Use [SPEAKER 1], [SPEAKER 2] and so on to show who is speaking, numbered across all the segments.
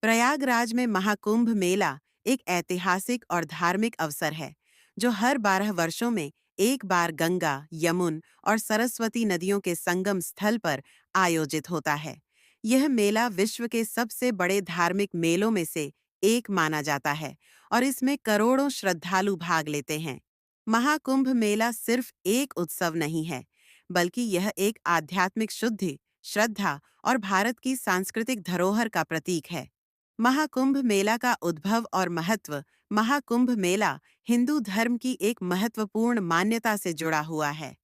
[SPEAKER 1] प्रयागराज में महाकुंभ मेला एक ऐतिहासिक और धार्मिक अवसर है जो हर 12 वर्षों में एक बार गंगा, यमुन और सरस्वती नदियों के संगम स्थल पर आयोजित होता है। यह मेला विश्व के सबसे बड़े धार्मिक मेलों में से एक माना जाता है और इसमें करोड़ों श्रद्धालु भाग लेते हैं। महाकुंभ मेला सिर्फ एक उत्सव नहीं है, बल्कि यह एक आध्यात्मिक शुद्धि, श्रद्धा और भारत की सांस्कृतिक धरोहर का प्रतीक है। महाकुंभ मेला का उद्भव और महत्व। महाकुंभ मेला हिंदू धर्म की एक महत्वपूर्ण मान्यता से जुड़ा हुआ है।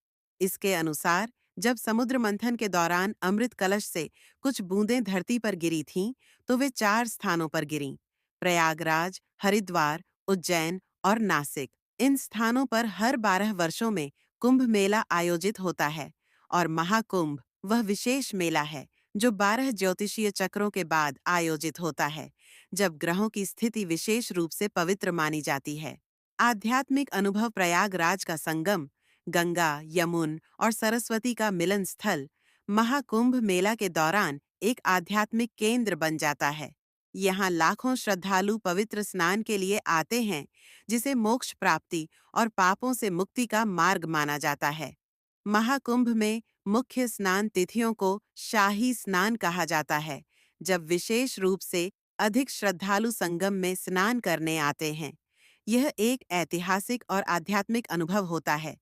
[SPEAKER 1] इसके अनुसार जब समुद्र मंथन के दौरान अमृत कलश से कुछ बूंदें धरती पर गिरी थीं, तो वे 4 स्थानों पर गिरीं: प्रयागराज, हरिद्वार, उज्जैन और नासिक। इन स्थानों पर हर 12 वर्षों में कुंभ मेला आयोजित होता है और महाकुंभ वह विशेष मेला है जो 12 ज्योतिषीय चक्रों के बाद आयोजित होता है, जब ग्रहों की स्थिति विशेष रूप से पवित्र मानी जाती है। आध्यात्मिक अनुभव। प्रयागराज का संगम, गंगा, यमुन और सरस्वती का मिलन स्थल, महाकुंभ मेला के दौरान एक आध्यात्मिक केंद्र बन जाता है। यहाँ लाखों श्रद्धालु पवित्र स्नान के लिए आते हैं, जिसे मोक्ष प्राप्ति और पापों से मुक्ति का मार्ग माना जाता है। महाकुंभ में मुख्य स्नान तिथियों को शाही स्नान कहा जाता है, जब विशेष रूप से अधिक श्रद्धालु संगम में स्नान करने आते हैं। यह एक ऐतिहासिक और आध्यात्मिक अनुभव होता है,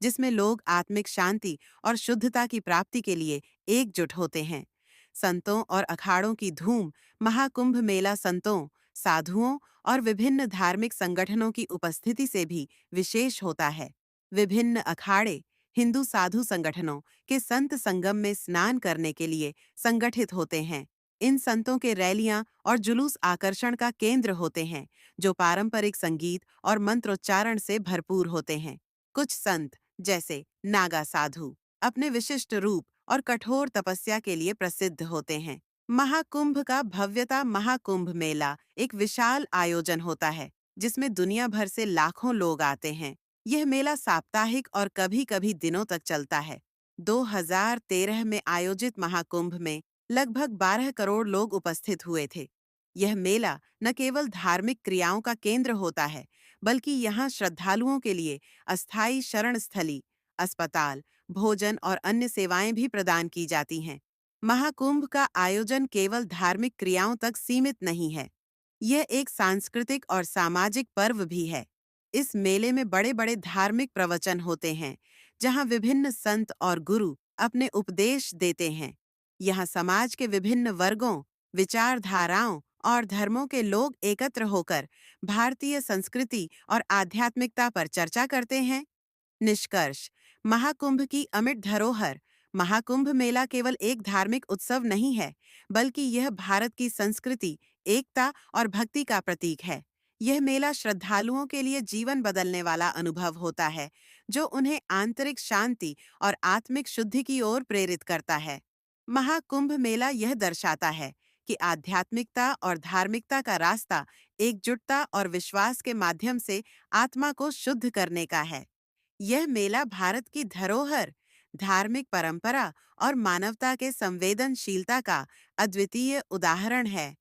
[SPEAKER 1] जिसमें लोग आत्मिक शांति और शुद्धता की प्राप्ति के लिए एकजुट होते हैं। संतों और अखाड़ों की धूम। महाकुंभ मेला संतों, साधुओं और विभिन्न धार्मिक संगठनों की उपस्थिति से भी विशेष होता है। विभिन्न अखाड़े हिंदू साधु संगठनों के संत संगम में स्नान करने के लिए संगठित होते हैं। इन संतों के रैलियां और जुलूस आकर्षण का केंद्र होते हैं, जो पारंपरिक संगीत और मंत्रोच्चारण से भरपूर होते हैं। कुछ संत, जैसे नागा साधु, अपने विशिष्ट रूप और कठोर तपस्या के लिए प्रसिद्ध होते हैं। महाकुंभ का भव्यता। महाकुंभ मेला एक विशाल आयोजन होता है, जिसमें दुनिया भर से लाखों लोग आते हैं। यह मेला साप्ताहिक और कभी-कभी दिनों तक चलता है। 2013 में आयोजित महाकुंभ में लगभग 12 करोड़ लोग उपस्थित हुए थे। यह मेला न केवल धार्मिक क्रियाओं का केंद्र होता है, बल्कि यहाँ श्रद्धालुओं के लिए अस्थायी शरण स्थली, अस्पताल, भोजन और अन्य सेवाएं भी प्रदान की जाती हैं। महाकुंभ का आयोजन केवल धार्मिक क्रियाओं तक सीमित नहीं है, यह एक सांस्कृतिक और सामाजिक पर्व भी है। इस मेले में बड़े-बड़े धार्मिक प्रवचन होते हैं, जहां विभिन्न संत और गुरु अपने उपदेश देते हैं। यहाँ समाज के विभिन्न वर्गों, विचारधाराओं और धर्मों के लोग एकत्र होकर भारतीय संस्कृति और आध्यात्मिकता पर चर्चा करते हैं। निष्कर्ष। महाकुंभ की अमिट धरोहर। महाकुंभ मेला केवल एक धार्मिक उत्सव नहीं है, बल्कि यह भारत की संस्कृति, एकता और भक्ति का प्रतीक है। यह मेला श्रद्धालुओं के लिए जीवन बदलने वाला अनुभव होता है, जो उन्हें आंतरिक शांति और आत्मिक शुद्धि की ओर प्रेरित करता है। महाकुंभ मेला यह दर्शाता है कि आध्यात्मिकता और धार्मिकता का रास्ता एकजुटता और विश्वास के माध्यम से आत्मा को शुद्ध करने का है। यह मेला भारत की धरोहर, धार्मिक परंपरा और मानवता के संवेदनशीलता का अद्वितीय उदाहरण है।